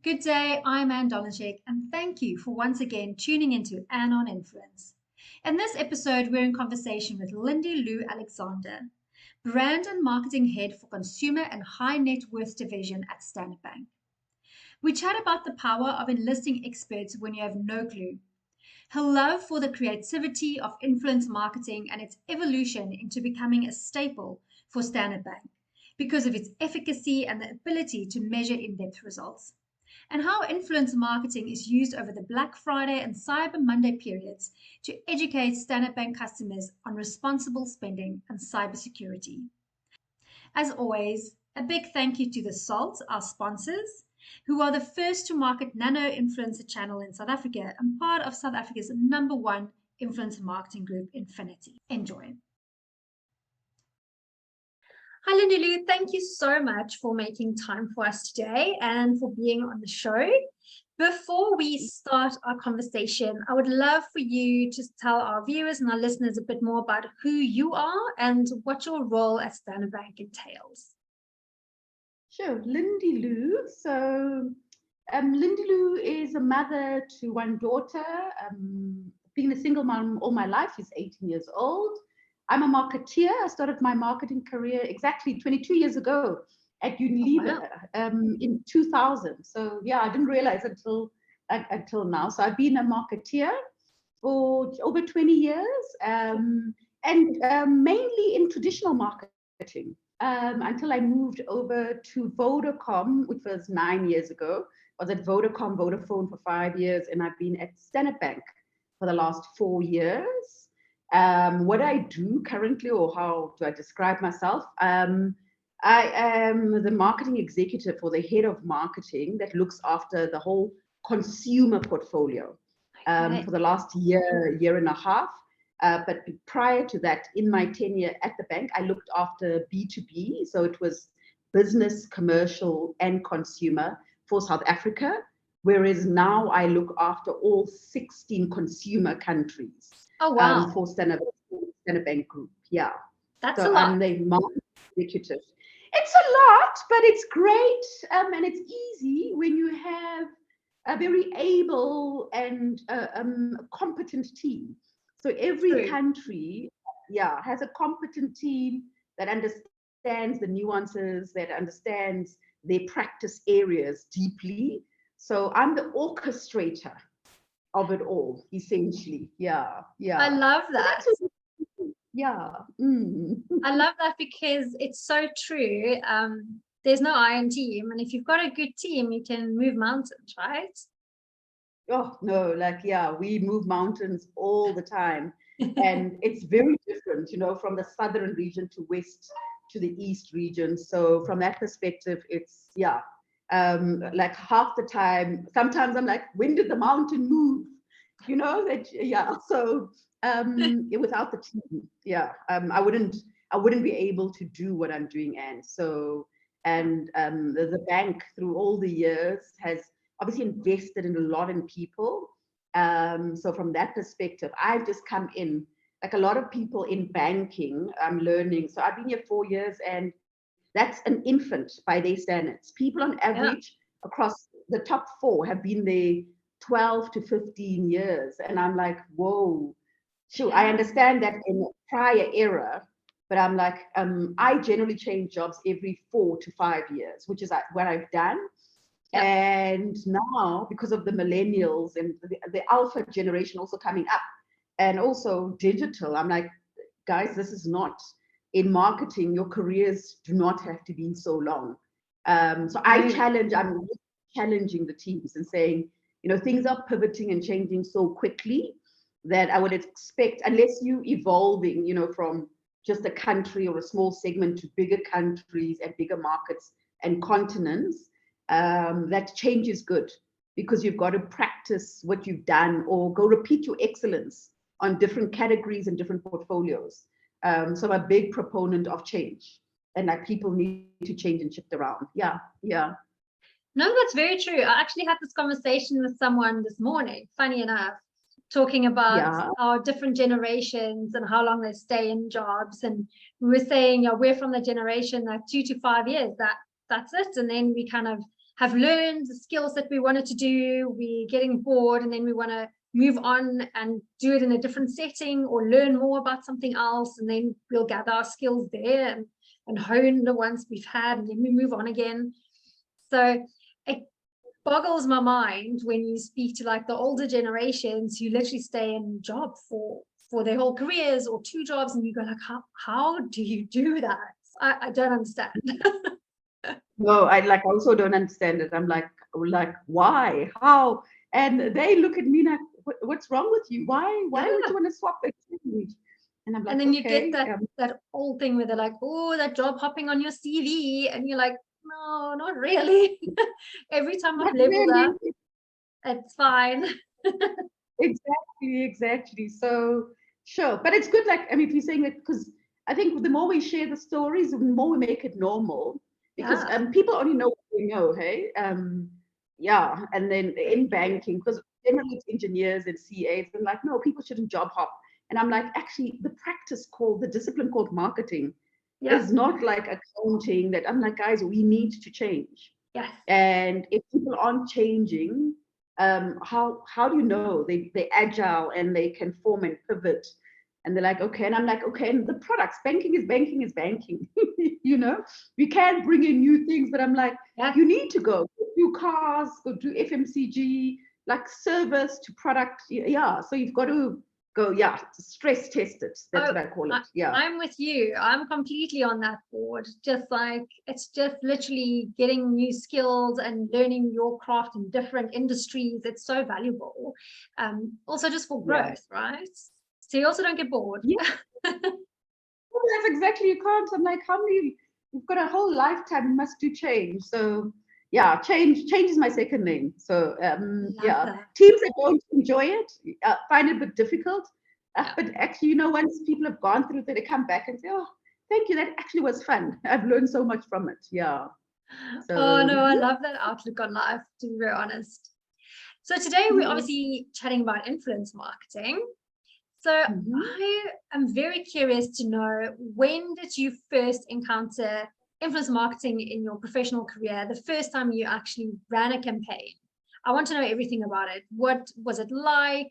Good day, I'm Anne Donachek, and thank you for once again tuning into Anne on Influence. In this episode, we're in conversation with Lindy-Lou Alexander, Brand and Marketing Head for Consumer and High Net Worth Division at Standard Bank. We chat about the power of enlisting experts when you have no clue, her love for the creativity of influence marketing and its evolution into becoming a staple for Standard Bank because of its efficacy and the ability to measure in-depth results, and how influence marketing is used over the Black Friday and Cyber Monday periods to educate Standard Bank customers on responsible spending and cybersecurity. As always, a big thank you to theSALT, our sponsors, who are the first to market nano influencer channel in South Africa and part of South Africa's #1 influencer marketing group, Nfinity. Enjoy. Hi, Lindy-Lou. Thank you so much for making time for us today and for being on the show. Before we start our conversation, I would love for you to tell our viewers and our listeners a bit more about who you are and what your role at Standard Bank entails. Sure, Lindy-Lou. So Lindy-Lou is a mother to one daughter. Being a single mom all my life, she's 18 years old. I'm a marketeer. I started my marketing career exactly 22 years ago at Unilever in 2000. So yeah, I didn't realize until now. So I've been a marketeer for over 20 years and mainly in traditional marketing until I moved over to Vodacom, which was 9 years ago. I was at Vodafone for 5 years, and I've been at Standard Bank for the last 4 years. What I do currently, or how do I describe myself? I am the marketing executive or the head of marketing that looks after the whole consumer portfolio for the last year and a half. But prior to that, in my tenure at the bank, I looked after B2B. So it was business, commercial, and consumer for South Africa, whereas now I look after all 16 consumer countries. Oh, wow. For Standard Bank Group. Yeah. That's a lot. I'm the marketing executive. It's a lot, but it's great. And it's easy when you have a very able and competent team. So every country, has a competent team that understands the nuances, that understands their practice areas deeply. So I'm the orchestrator of it all, essentially. Yeah. I love that. So I love that because it's so true. There's no I in team, and if you've got a good team, you can move mountains, right? Oh no, we move mountains all the time. And it's very different, from the southern region to west to the east region. So from that perspective, it's like half the time, sometimes I'm like, when did the mountain move? So without the team, I wouldn't be able to do what I'm doing. And so, the bank through all the years has obviously invested in a lot in people. So from that perspective, I've just come in, like a lot of people in banking, I'm learning. So I've been here 4 years, and that's an infant by their standards. People on average across the top 4 have been there 12 to 15 years. And I'm like, whoa, sure, I understand that in a prior era, but I'm like, I generally change jobs every 4 to 5 years, which is what I've done. And now, because of the millennials and the alpha generation also coming up, and also digital, I'm like, guys, this is not, in marketing, your careers do not have to be so long. So I'm challenging the teams and saying, things are pivoting and changing so quickly that I would expect, unless you evolving, from just a country or a small segment to bigger countries and bigger markets and continents, that change is good, because you've got to practice what you've done or go repeat your excellence on different categories and different portfolios. So I'm a big proponent of change, and that people need to change and shift around. Yeah. No, that's very true. I actually had this conversation with someone this morning, funny enough, talking about our different generations and how long they stay in jobs. And we were saying, we're from the generation that 2 to 5 years, that's it. And then we kind of have learned the skills that we wanted to do, we're getting bored, and then we want to move on and do it in a different setting or learn more about something else, and then we'll gather our skills there and hone the ones we've had, and then we move on again. So it boggles my mind when you speak to like the older generations who literally stay in job for their whole careers or 2 jobs, and you go like, how do you do that? I don't understand. No, I also don't understand it. I'm like, why? How? And they look at me like, what's wrong with you? Why would you want to swap it? And I'm like, And then you get okay. that old thing where they're like, oh, that job hopping on your CV. And you're like, no, not really. Every time I've Not leveled really. up, it's fine. Exactly. So sure, but it's good. Like, I mean, if you're saying it, because I think the more we share the stories, the more we make it normal. Because Yeah. people only know what they know, hey. Yeah, and then in banking, because generally it's engineers and CAs, and like, no, people shouldn't job hop. And I'm like, actually, the discipline called marketing Yeah. is not like accounting. That I'm like, guys, we need to change. Yes. And if people aren't changing, how do you know they're agile and they can form and pivot? And they're like, okay. And I'm like, okay. And the products, banking is banking. You know, we can bring in new things, but I'm like, Yes. you need to go do cars, go do FMCG, like service to product. Yeah. So you've got to go, yeah, stress test it. That's what I call it. Yeah. I'm with you. I'm completely on that board. Just like it's just literally getting new skills and learning your craft in different industries. It's so valuable. Also just for Yeah. growth, right? So you also don't get bored. Yeah. Well, that's exactly, you can't. I'm like, how many? You've got a whole lifetime. You must do change. So yeah, change is my second name. So Love yeah, that. teams that don't enjoy it find it a bit difficult. Yeah. But actually, you know, once people have gone through it, they come back and say, "Oh, thank you. That actually was fun. I've learned so much from it." Yeah. Oh So no, I yeah. love that outlook on life, to be very honest. So today we're Yes. obviously chatting about influence marketing. So Mm-hmm. I am very curious to know, when did you first encounter influence marketing in your professional career? The first time you actually ran a campaign. I want to know everything about it. What was it like?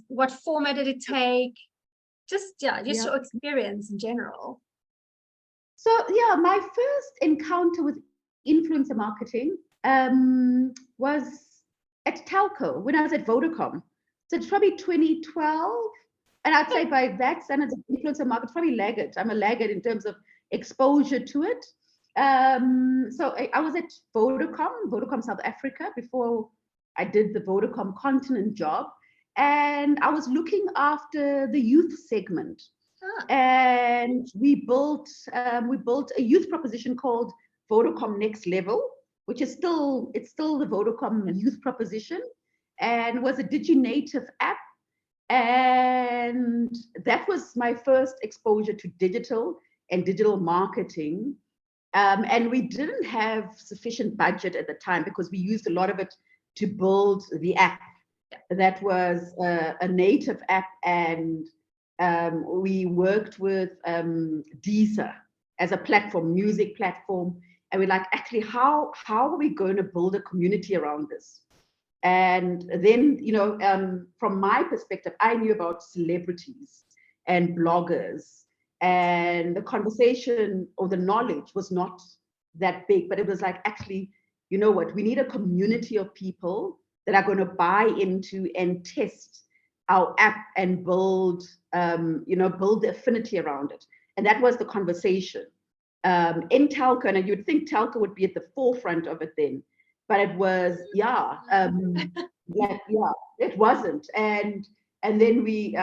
What format did it take? Just Yeah. your experience in general. So yeah, my first encounter with influencer marketing was at telco when I was at Vodacom. So it's probably 2012, and I'd say by that standards of influencer market, probably laggard. I'm a laggard in terms of exposure to it. So I was at Vodacom South Africa, before I did the Vodacom continent job, and I was looking after the youth segment, Ah, and we built a youth proposition called Vodacom Next Level, which is still the Vodacom youth proposition, and was a digi-native app. And that was my first exposure to digital marketing. And we didn't have sufficient budget at the time because we used a lot of it to build the app. That was a native app, and we worked with Deezer as a platform, music platform, and we're like, actually, how are we going to build a community around this? And then, from my perspective, I knew about celebrities and bloggers, and the conversation or the knowledge was not that big, but it was like, actually, you know what? We need a community of people that are going to buy into and test our app and build the affinity around it. And that was the conversation in telco. And you'd think telco would be at the forefront of it then, but it was, it wasn't. And then we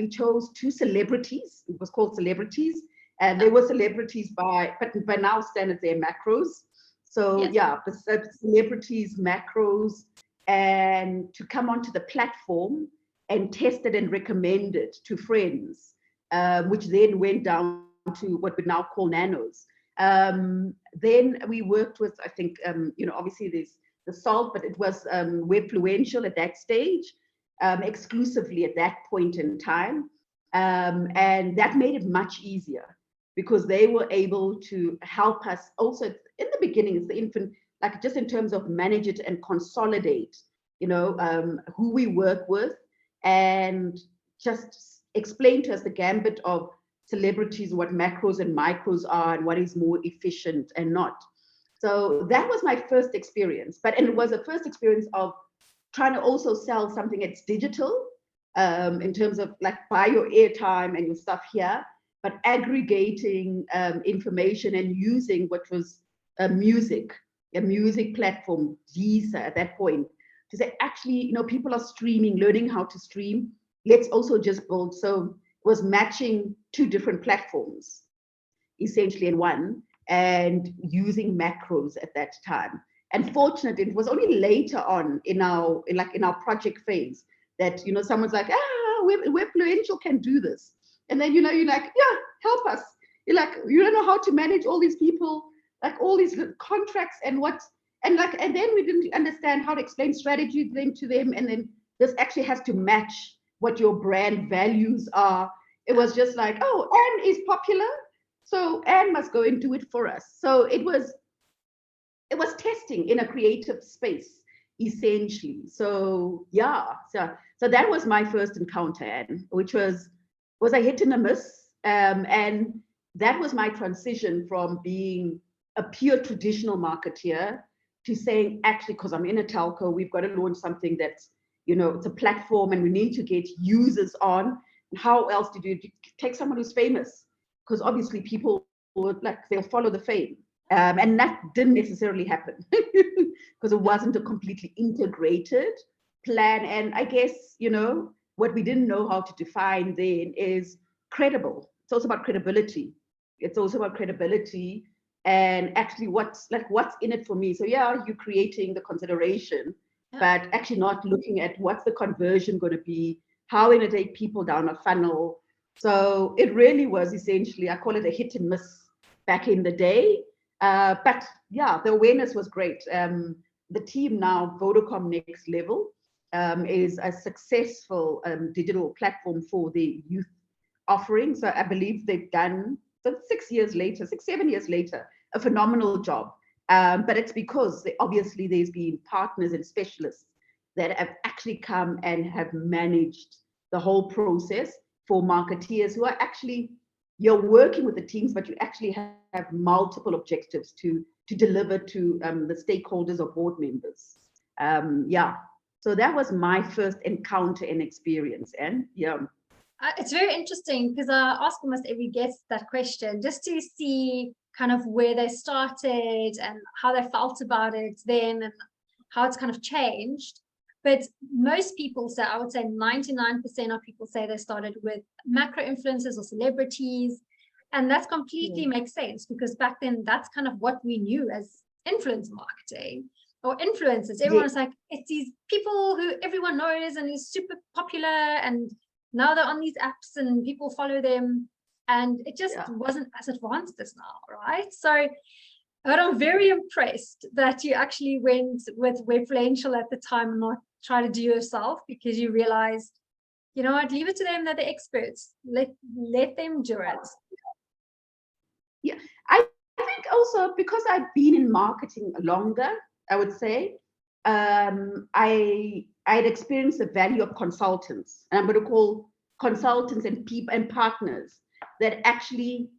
chose 2 celebrities. It was called Celebrities, and they were celebrities but by now standards, they're macros. So yes. yeah, celebrities, macros, and to come onto the platform and test it and recommend it to friends, which then went down to what we now call nanos. Then we worked with, I think, obviously there's theSALT, but it was Webfluential at that stage, exclusively at that point in time. And that made it much easier because they were able to help us also in the beginning. It's the infant, like just in terms of manage it and consolidate, who we work with, and just explain to us the gambit of celebrities, what macros and micros are, and what is more efficient and not. So that was my first experience. And it was a first experience of trying to also sell something that's digital, in terms of like buy your airtime and your stuff here, but aggregating information and using what was a music platform, Deezer at that point, to say, actually, people are streaming, learning how to stream. Let's also just build. So it was matching two different platforms, essentially in one, and using macros at that time. And fortunately, it was only later on in our project phase that someone's like, Webfluential can do this, and then you're like, yeah, help us. You're like, you don't know how to manage all these people, like all these contracts and then we didn't understand how to explain strategy to them, and then this actually has to match what your brand values are. It was just like, oh, Anne is popular, so Anne must go and do it for us. So it was testing in a creative space, essentially. So yeah, so that was my first encounter, Anne, which was a hit and a miss. And that was my transition from being a pure traditional marketeer to saying, actually, because I'm in a telco, we've got to launch something that's, it's a platform and we need to get users on. And how else do you take someone who's famous? Because obviously people would they'll follow the fame. And that didn't necessarily happen because it wasn't a completely integrated plan. And I guess, what we didn't know how to define then is credible. It's also about credibility. And actually what's in it for me. So yeah, you're creating the consideration, but actually not looking at what's the conversion going to be, how going to take people down a funnel. So it really was essentially, I call it a hit and miss back in the day. But yeah, the awareness was great. The team now, Vodacom Next Level, is a successful digital platform for the youth offering. So I believe they've done, 7 years later, a phenomenal job. But it's because obviously there's been partners and specialists that have actually come and have managed the whole process for marketeers who are actually, you're working with the teams, but you actually have multiple objectives to deliver to the stakeholders or board members. So that was my first encounter and experience. And yeah. It's very interesting because I ask almost every guest that question just to see kind of where they started and how they felt about it then and how it's kind of changed. But most people say, I would say 99% of people say they started with macro influencers or celebrities. And that completely makes sense because back then that's kind of what we knew as influence marketing or influencers. Everyone was like, it's these people who everyone knows and is super popular, and now they're on these apps and people follow them, and it just wasn't as advanced as now, right? So, but I'm very impressed that you actually went with Webfluential at the time and not try to do yourself, because you realized, you know what, leave it to them, they're the experts. Let them do it. Yeah, I think also because I've been in marketing longer, I would say, I had experienced the value of consultants, and I'm going to call consultants and people and partners that actually,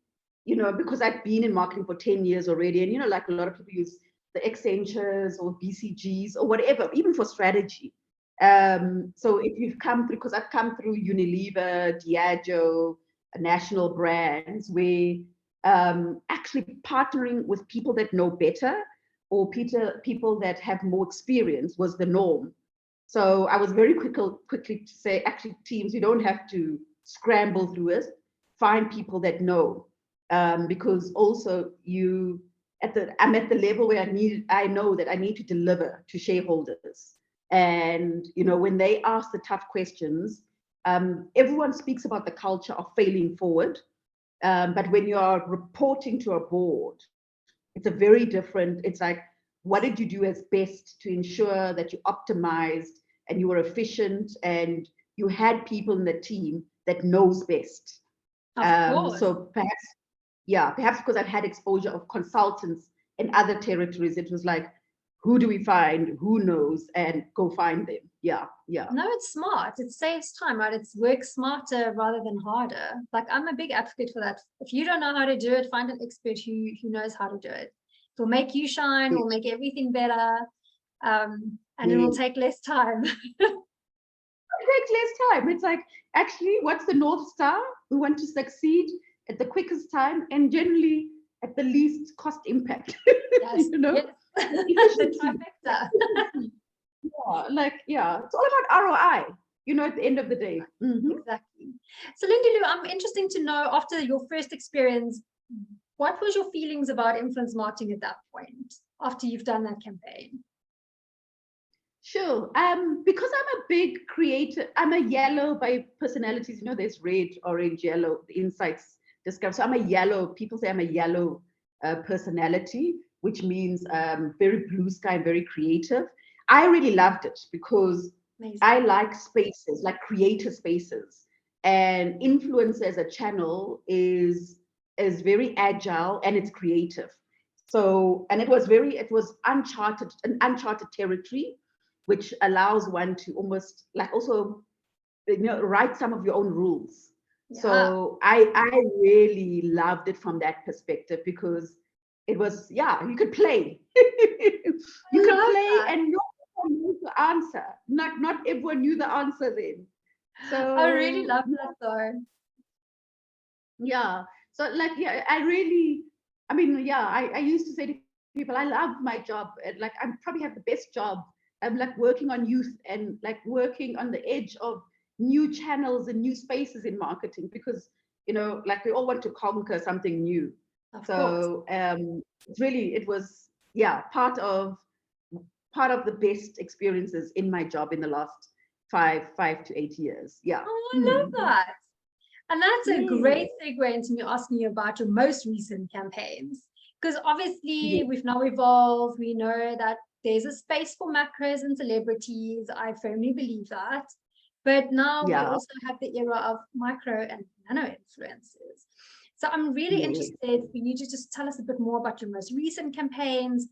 because I've been in marketing for 10 years already, and like a lot of people use the Accentures or BCGs or whatever, even for strategy. So if you've come through, because I've come through Unilever, Diageo, national brands, where actually partnering with people that know better or people that have more experience was the norm. So I was very quickly to say, actually, teams, you don't have to scramble through it. Find people that know, because also I'm at the level where I know that I need to deliver to shareholders. And when they ask the tough questions, everyone speaks about the culture of failing forward. But when you are reporting to a board, it's a very different, it's like, what did you do as best to ensure that you optimized and you were efficient and you had people in the team that knows best? So perhaps because I've had exposure of consultants in other territories, it was like, who do we find, who knows, and go find them. Yeah, yeah. No, it's smart. It saves time, right? It's work smarter rather than harder. Like I'm a big advocate for that. If you don't know how to do it, find an expert who knows how to do it. It'll make you shine, will make everything better, and it will Yeah. take less time. It takes less time. It's like, actually, what's the North Star? We want to succeed at the quickest time and generally at the least cost impact. Yes, You know, yes. The efficiency. trifecta. Yeah, like, yeah, it's all about ROI, at the end of the day. Exactly. So, Lindy-Lou, I'm interested to know after your first experience, what was your feelings about influence marketing at that point after you've done that campaign? Sure. Because I'm a big creator, I'm a yellow by personalities. There's red, orange, yellow, the insights describe. So I'm a yellow, people say I'm a yellow personality, which means very blue sky and very creative. I really loved it because Amazing. I like spaces, like creative spaces. And influence as a channel is very agile and it's creative. So, and it was an uncharted territory, which allows one to almost like also write some of your own rules. Yeah. So I really loved it from that perspective because it was, yeah, you could play. You could play that. and no one knew the answer. Not everyone knew the answer then. So I really love that though. yeah. So like, yeah, I used to say to people, I love my job. And like, I probably have the best job. I'm like working on youth and like working on the edge of new channels and new spaces in marketing because, like we all want to conquer something new. Of course. So it was, yeah, part of the best experiences in my job in the last 5 to 8 years. Yeah. Oh, I love that. And that's a great segue into me asking you about your most recent campaigns. Because obviously we've now evolved. We know that there's a space for macros and celebrities. I firmly believe that. But now we also have the era of micro and nano influencers. So I'm really interested for you to just tell us a bit more about your most recent campaigns.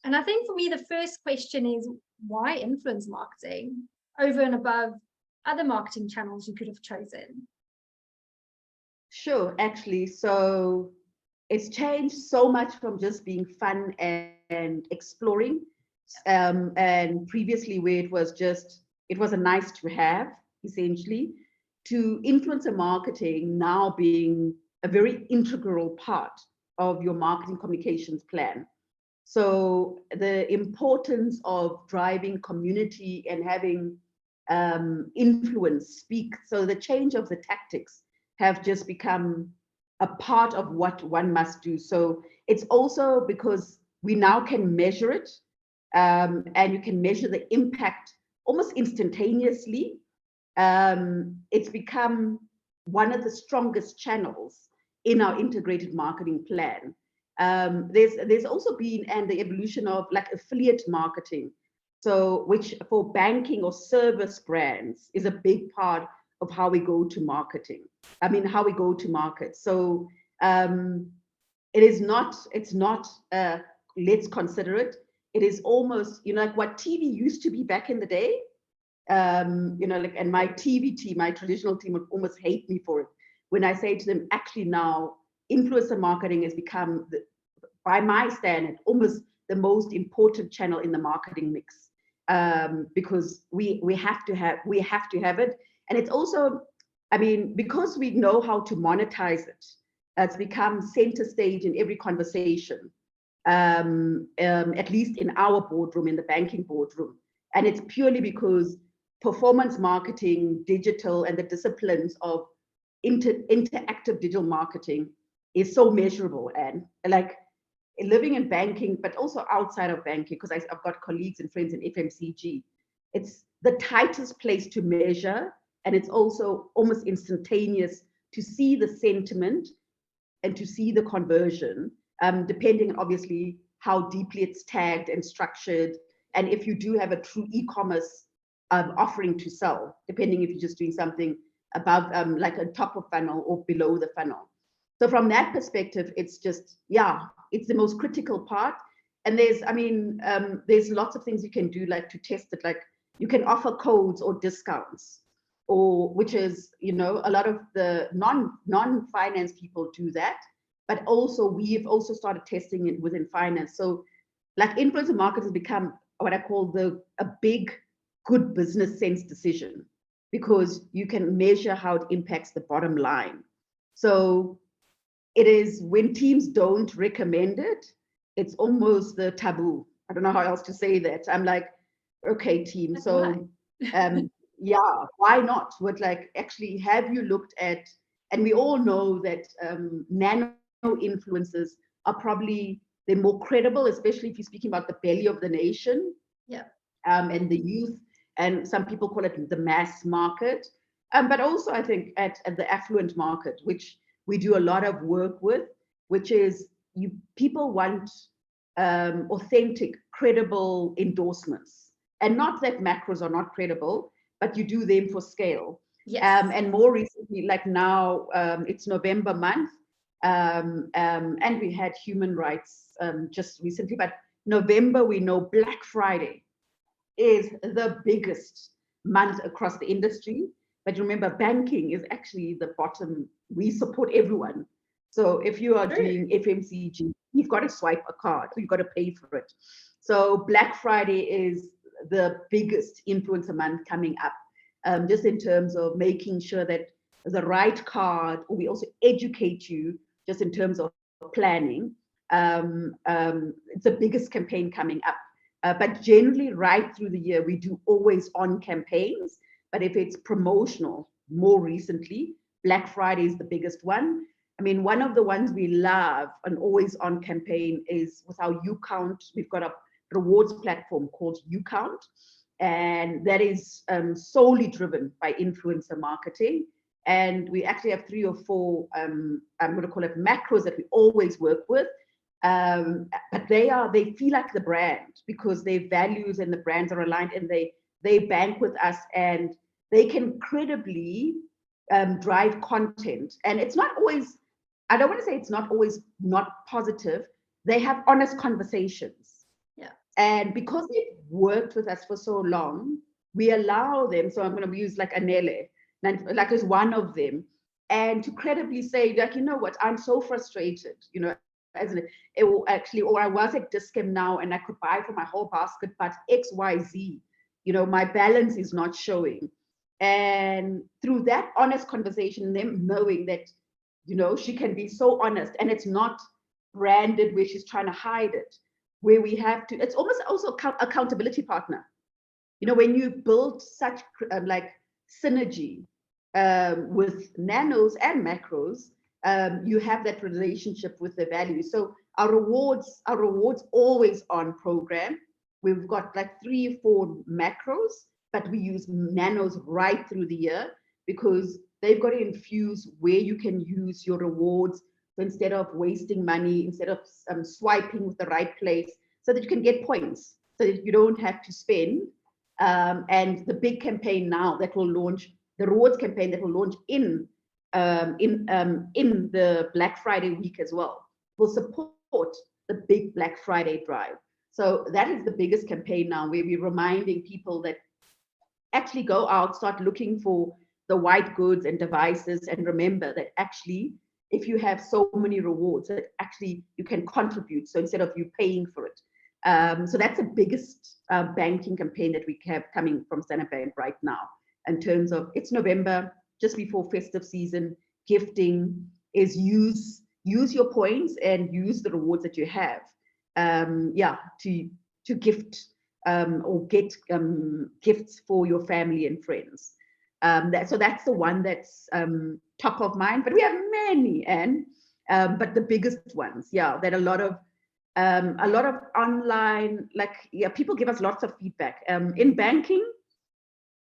And I think for me, the first question is why influence marketing over and above other marketing channels you could have chosen? Sure, actually. So it's changed so much from just being fun and exploring. And previously where it was a nice to have, essentially, to influencer marketing now being a very integral part of your marketing communications plan. So the importance of driving community and having influence speak. So the change of the tactics have just become a part of what one must do. So it's also because we now can measure it, and you can measure the impact almost instantaneously. It's become one of the strongest channels in our integrated marketing plan. There's also been the evolution of like affiliate marketing, so which for banking or service brands is a big part of how we go to marketing. How we go to market. So it's not let's consider it. It is almost, like what TV used to be back in the day. And my TV team, my traditional team would almost hate me for it when I say to them, actually now influencer marketing has become, by my standard, almost the most important channel in the marketing mix, because we have to have it. And it's also, because we know how to monetize it, it's become center stage in every conversation, at least in our boardroom, in the banking boardroom. And it's purely because performance marketing, digital, and the disciplines of interactive digital marketing is so measurable. And like living in banking, but also outside of banking, because I've got colleagues and friends in FMCG, it's the tightest place to measure. And it's also almost instantaneous to see the sentiment and to see the conversion, depending on obviously how deeply it's tagged and structured. And if you do have a true e-commerce offering to sell, depending if you're just doing something above, like a top of funnel or below the funnel. So from that perspective, it's just, it's the most critical part. and there's lots of things you can do, like to test it. Like you can offer codes or discounts, or which is, a lot of the non-finance people do that. But also we've also started testing it within finance. So like influencer market has become what I call a big, good business sense decision, because you can measure how it impacts the bottom line. So it is, when teams don't recommend it, it's almost the taboo. I don't know how else to say that. I'm like, okay, team. So, yeah, why not? But like, actually, have you looked at? And we all know that nano influencers are probably, they're more credible, especially if you're speaking about the belly of the nation. Yeah. And the youth, and some people call it the mass market. But also, I think at the affluent market, which we do a lot of work with, which is people want authentic, credible endorsements, and not that macros are not credible, but you do them for scale. Yes. And more recently, like now, it's November month, and we had human rights just recently. But November, we know Black Friday is the biggest month across the industry. But remember, banking is actually the bottom. We support everyone. So if you are doing FMCG, you've got to swipe a card, so you've got to pay for it. So Black Friday is the biggest influencer month coming up, just in terms of making sure that the right card, or we also educate you just in terms of planning. It's the biggest campaign coming up. But generally, right through the year, we do always on campaigns. But if it's promotional, more recently, Black Friday is the biggest one. I mean, one of the ones we love, an always on campaign, is with our UCount. We've got a rewards platform called UCount, and that is solely driven by influencer marketing. And we actually have 3 or 4, I'm going to call it macros, that we always work with. But they feel like the brand, because their values and the brands are aligned, and they bank with us, and they can credibly drive content. And it's not always, I don't want to say it's not always not positive. They have honest conversations. Yeah. And because they've worked with us for so long, we allow them. So I'm going to use like Anele, like as one of them, and to credibly say, like, you know what, I'm so frustrated, as it will actually, or I was at Discount now and I could buy for my whole basket, but XYZ, my balance is not showing. And through that honest conversation, them knowing that, she can be so honest, and it's not branded where she's trying to hide it, where we have to, it's almost also accountability partner. When you build such like synergy with nanos and macros, you have that relationship with the value. So our rewards always on program. We've got like 3 or 4 macros, but we use nanos right through the year, because they've got to infuse where you can use your rewards. So instead of wasting money, instead of swiping with the right place, so that you can get points, so that you don't have to spend. And the big campaign now that will launch, the rewards campaign that will launch in the Black Friday week as well, will support the big Black Friday drive. So that is the biggest campaign now, where we're reminding people that actually go out, start looking for the white goods and devices, and remember that actually, if you have so many rewards, that actually you can contribute. So instead of you paying for it. So that's the biggest banking campaign that we have coming from Standard Bank right now, in terms of, it's November, just before festive season. Gifting is use your points and use the rewards that you have, to gift or get gifts for your family and friends. So that's the one that's top of mind. But we have many, but the biggest ones, that a lot of online, people give us lots of feedback. In banking,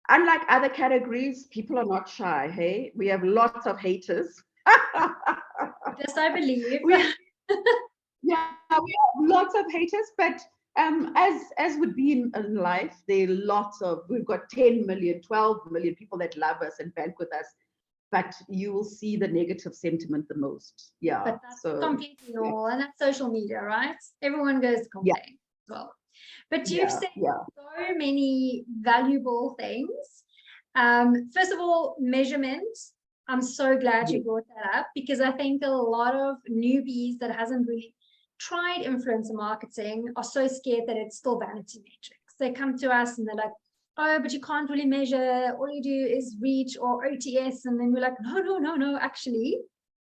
unlike other categories, people are not shy. Hey, we have lots of haters. Yes, I believe. we have lots of haters, but as would be in life, we've got 10 million, 12 million people that love us and bank with us. but you will see the negative sentiment the most. Yeah. But that's So completely normal. And that's social media, right? Everyone goes to yeah, complain as well. But you've yeah, said yeah, so many valuable things. First of all, measurement. I'm so glad yeah, you brought that up, because I think a lot of newbies that hasn't really tried influencer marketing are so scared that it's still vanity metrics. They come to us and they're like, oh, but you can't really measure. All you do is reach or OTS. And then we're like, no, no, no, no. Actually,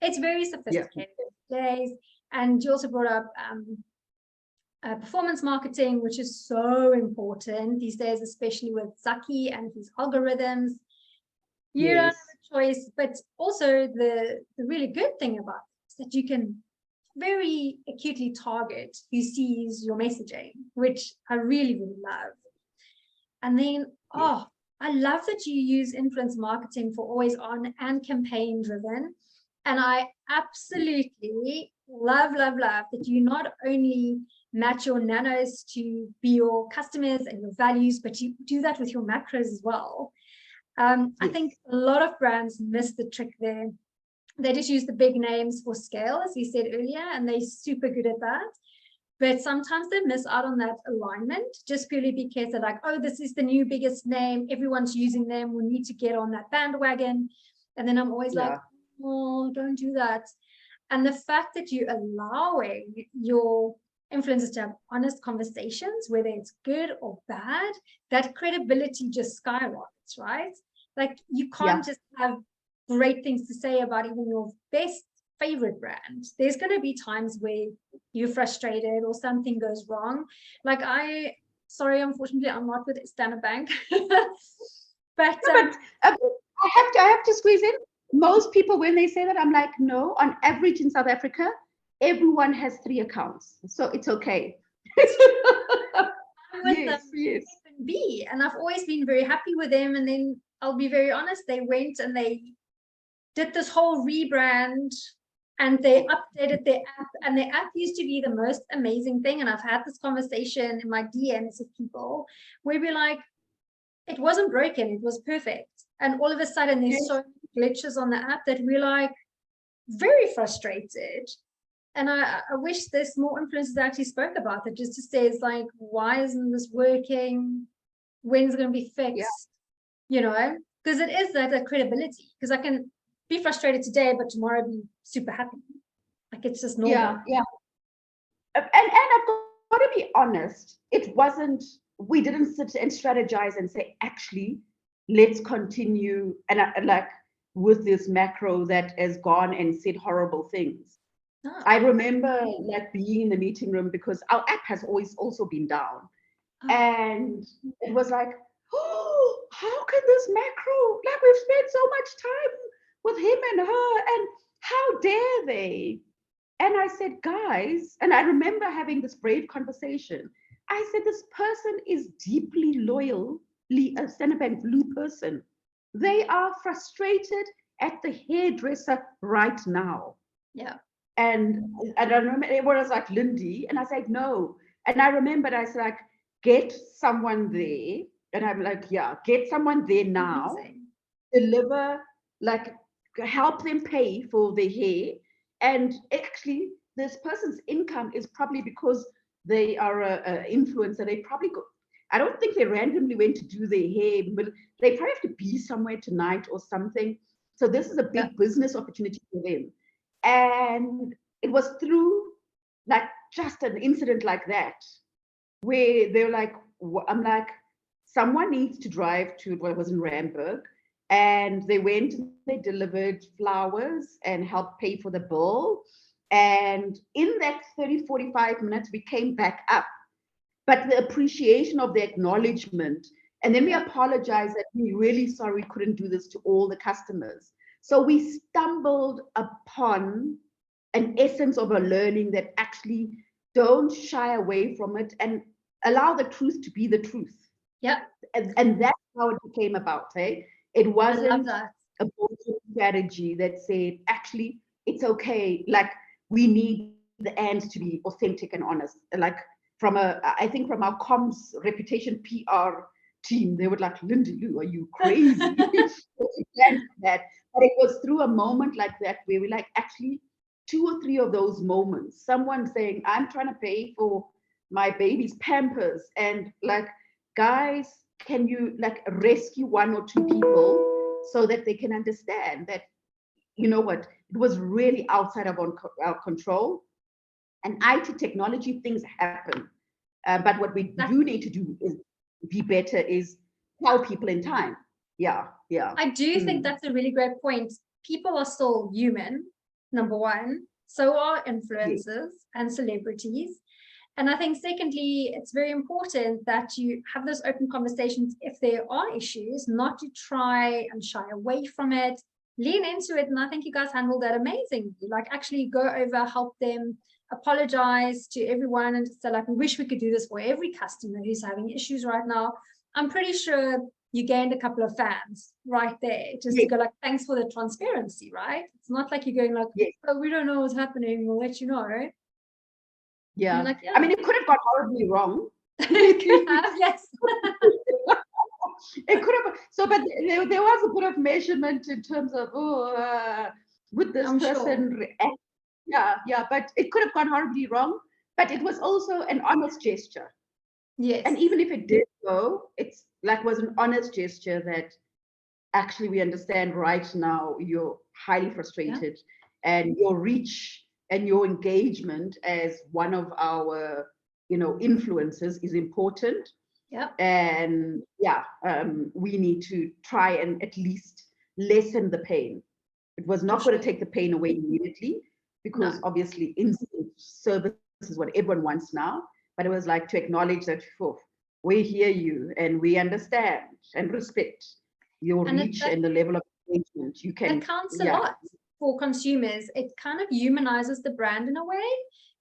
it's very yeah, sophisticated these days. And you also brought up performance marketing, which is so important these days, especially with Zaki and his algorithms. You don't have yes, a choice. But also the really good thing about it is that you can very acutely target who sees your messaging, which I really, really love. And then, yes, oh, I love that you use influence marketing for always on and campaign driven. And I absolutely love, love, love that you not only match your nanos to be your customers and your values, but you do that with your macros as well. I yes, think a lot of brands miss the trick there. They just use the big names for scale, as you said earlier, and they're super good at that. But sometimes they miss out on that alignment just purely because they're like, oh, this is the new biggest name. Everyone's using them. We need to get on that bandwagon. And then I'm always like, yeah, oh, don't do that. And the fact that you're allowing your influencers to have honest conversations, whether it's good or bad, that credibility just skyrockets, right? Like you yeah, can't just have great things to say about even your best favorite brand. There's going to be times where you're frustrated or something goes wrong. Like sorry, unfortunately, I'm not with Standard Bank, but no, but I have to squeeze in. Most people, when they say that, I'm like, no, on average in South Africa, everyone has 3 accounts. So it's okay. it's true. I'm with Yes, yes. F&B, and I've always been very happy with them. And then I'll be very honest, they went and they did this whole rebrand and they updated their app, and their app used to be the most amazing thing. And I've had this conversation in my DMs with people where we're like, it wasn't broken, it was perfect. And all of a sudden there's Yes. so many glitches on the app that we're like very frustrated. And I wish there's more influencers actually spoke about it, just to say, it's like, why isn't this working? When's it going to be Yeah, fixed? You know, because it is that credibility. Because I can be frustrated today, but tomorrow be super happy. Like it's just yeah, normal. yeah. And I've got to be honest, it wasn't, we didn't sit and strategize and say, actually, let's continue and like with this macro that has gone and said horrible things. Oh, I remember like being in the meeting room because our app has always also been down. oh, And it was like, oh, how can this macro, like we've spent so much time with him and her, and how dare they? And I said, guys, and I remember having this brave conversation. I said, this person is deeply loyally a Standard Bank Blue person. They are frustrated at the hairdresser right now. yeah. And I remember it was like Lindy, and I said, no. And I remembered, I said, like, get someone there. And I'm like, yeah, get someone there now, Amazing. deliver, like, help them pay for their hair. And actually, this person's income is probably because they are an influencer. They probably go, I don't think they randomly went to do their hair. They probably have to be somewhere tonight or something. So this is a Yeah. big business opportunity for them. And it was through like just an incident like that where they're like, I'm like, someone needs to drive to what was in Randburg. And they went and they delivered flowers and helped pay for the bill. And in that 30, 45 minutes, we came back up. But the appreciation of the acknowledgement, and then we apologized that we're really sorry we couldn't do this to all the customers. So we stumbled upon an essence of a learning that actually don't shy away from it and allow the truth to be the truth. Yeah. And that's how it came about. Hey, it I love wasn't that. a bullshit strategy that said, actually, it's okay. Like we need the ends to be authentic and honest. Like I think from our comms reputation PR team, they were like, Lindy-Lou, are you crazy? We planned that. But it was through a moment like that where we like actually 2 or 3 of those moments, someone saying, I'm trying to pay for my baby's Pampers, and like, guys, can you like rescue 1 or 2 people so that they can understand that, you know what, it was really outside of our control. And IT technology things happen. But what we do need to do is be better, is tell people in time. Yeah, yeah. I do think that's a really great point. People are still human, number one. So are influencers and celebrities. And I think, secondly, it's very important that you have those open conversations if there are issues, not to try and shy away from it. Lean into it. And I think you guys handled that amazingly. Like, actually go over, help them, apologize to everyone, and say, like, we wish we could do this for every customer who's having issues right now. I'm pretty sure you gained a couple of fans right there, just to go like, thanks for the transparency, right? It's not like you're going like, oh, we don't know what's happening, we'll let you know. Yeah. Like, I mean, it could have gone horribly wrong. It could have, yes. It could have. So, but there was a bit of measurement in terms of, would this person react? Yeah. But it could have gone horribly wrong. But it was also an honest gesture. Yes. And even if it did go, it's like was an honest gesture that actually we understand right now you're highly frustrated, and your reach and your engagement as one of our, influencers is important. Yeah. And we need to try and at least lessen the pain. It was not going to take the pain away immediately, because obviously instant service is what everyone wants now. But it was like to acknowledge that, we hear you and we understand and respect your reach and the level of engagement you can. That counts a lot for consumers. It kind of humanizes the brand in a way,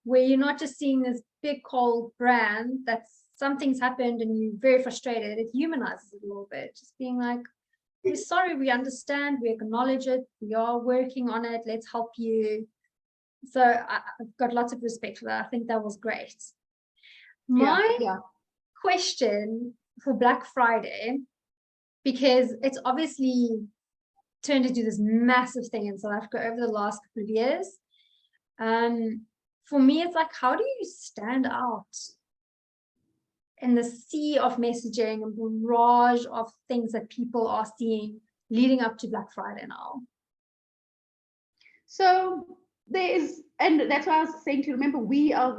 where you're not just seeing this big cold brand that's something's happened and you're very frustrated. It humanizes it a little bit, just being like, we're sorry, we understand, we acknowledge it, we are working on it, let's help you. So I've got lots of respect for that. I think that was great. My question for Black Friday, because it's obviously turned into this massive thing in South Africa over the last couple of years. For me, it's like, how do you stand out in the sea of messaging and barrage of things that people are seeing leading up to Black Friday now? So there is, and that's why I was saying to you, remember, we are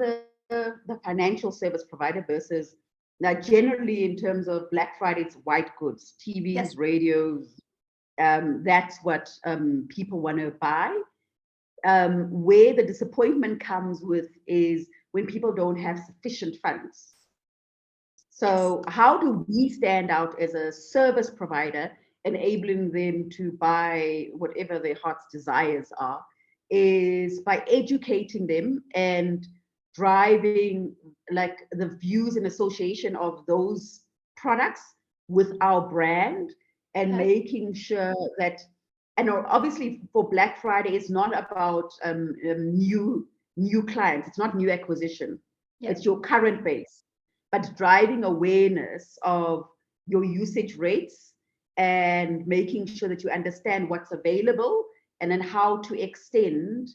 the financial service provider versus, now generally in terms of Black Friday, it's white goods, TVs, radios. That's what people want to buy. Where the disappointment comes with is when people don't have sufficient funds. So how do we stand out as a service provider, enabling them to buy whatever their heart's desires are, is by educating them and driving like the views and association of those products with our brand, and making sure that, and obviously for Black Friday, it's not about new clients, it's not new acquisition, it's your current base, but driving awareness of your usage rates and making sure that you understand what's available, and then how to extend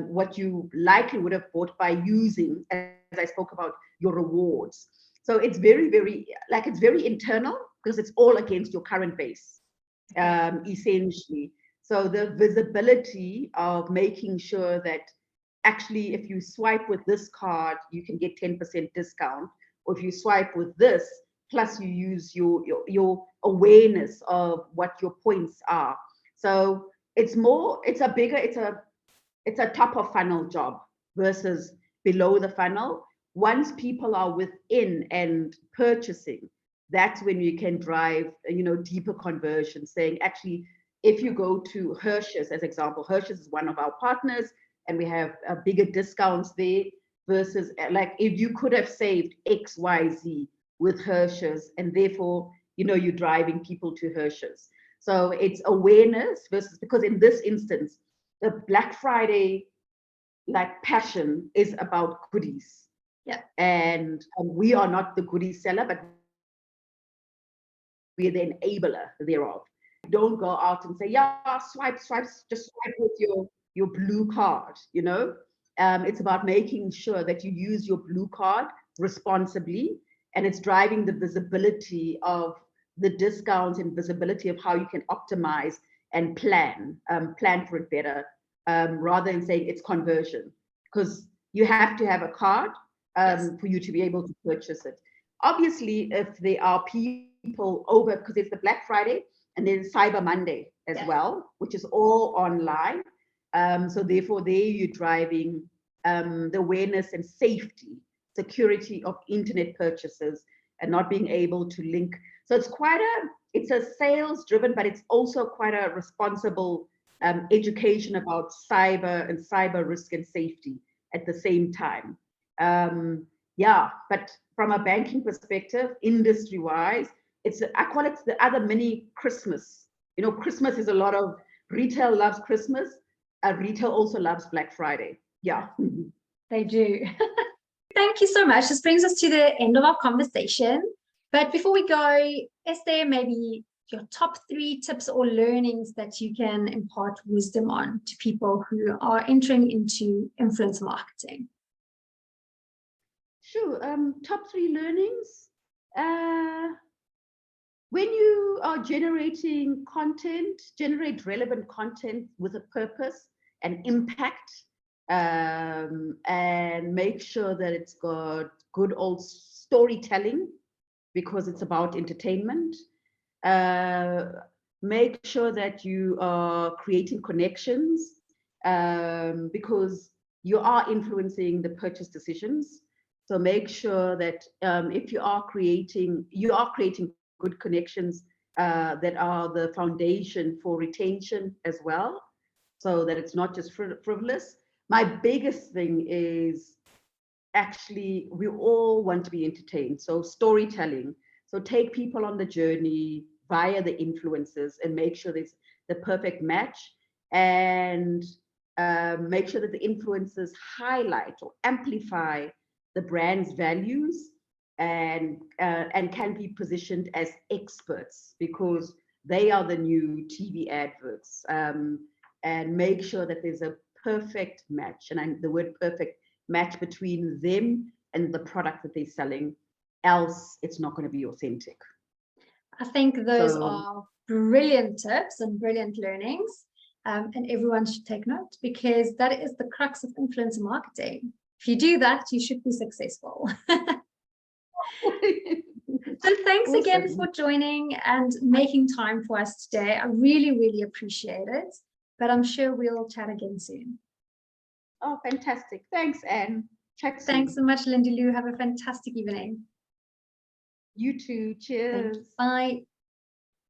what you likely would have bought by using, as I spoke about, your rewards. So it's very, very, like, it's very internal, because it's all against your current base, essentially. So the visibility of making sure that actually, if you swipe with this card, you can get 10% discount, or if you swipe with this, plus you use your awareness of what your points are. So it's a top of funnel job versus below the funnel. Once people are within and purchasing, that's when you can drive, deeper conversion, saying, actually, if you go to Hershey's, as example, Hershey's is one of our partners, and we have bigger discounts there, versus like if you could have saved X, Y, Z with Hershey's, and therefore, you're driving people to Hershey's. So it's awareness versus, because in this instance, the Black Friday like passion is about goodies. And we are not the goodie seller, but we're the enabler thereof. Don't go out and say, yeah, swipe, just swipe with your blue card, you know. It's about making sure that you use your blue card responsibly, and it's driving the visibility of the discounts and visibility of how you can optimize and plan for it better, rather than saying it's conversion, because you have to have a card for you to be able to purchase it. Obviously, if there are people over, because there's the Black Friday and there's Cyber Monday as well, which is all online. So therefore, there you're driving the awareness and safety, security of internet purchases, and not being able to link. So it's a sales driven, but it's also quite a responsible education about cyber and cyber risk and safety at the same time. But from a banking perspective, industry-wise, I call it the other mini Christmas. You know, Christmas is a lot of retail loves Christmas. Retail also loves Black Friday. Yeah. They do. Thank you so much. This brings us to the end of our conversation. But before we go, is there maybe your top 3 tips or learnings that you can impart wisdom on to people who are entering into influencer marketing? Sure. Top 3 learnings. When you are generating content, generate relevant content with a purpose and impact, and make sure that it's got good old storytelling, because it's about entertainment. Make sure that you are creating connections, because you are influencing the purchase decisions. So make sure that if you are creating good connections that are the foundation for retention as well, so that it's not just frivolous. My biggest thing is, actually, we all want to be entertained. So storytelling. So take people on the journey via the influencers and make sure there's the perfect match, and make sure that the influencers highlight or amplify the brand's values, and can be positioned as experts, because they are the new TV adverts, and make sure that there's a perfect match, and the word perfect match, between them and the product that they're selling, else it's not going to be authentic. I think those are brilliant tips and brilliant learnings, and everyone should take note, because that is the crux of influencer marketing. If you do that, you should be successful. So thanks again for joining and making time for us today. I really, really appreciate it, but I'm sure we'll chat again soon. Oh, fantastic. Thanks, Anne. Chat soon. Thanks so much, Lindy-Lou. Have a fantastic evening. You too. Cheers. Bye.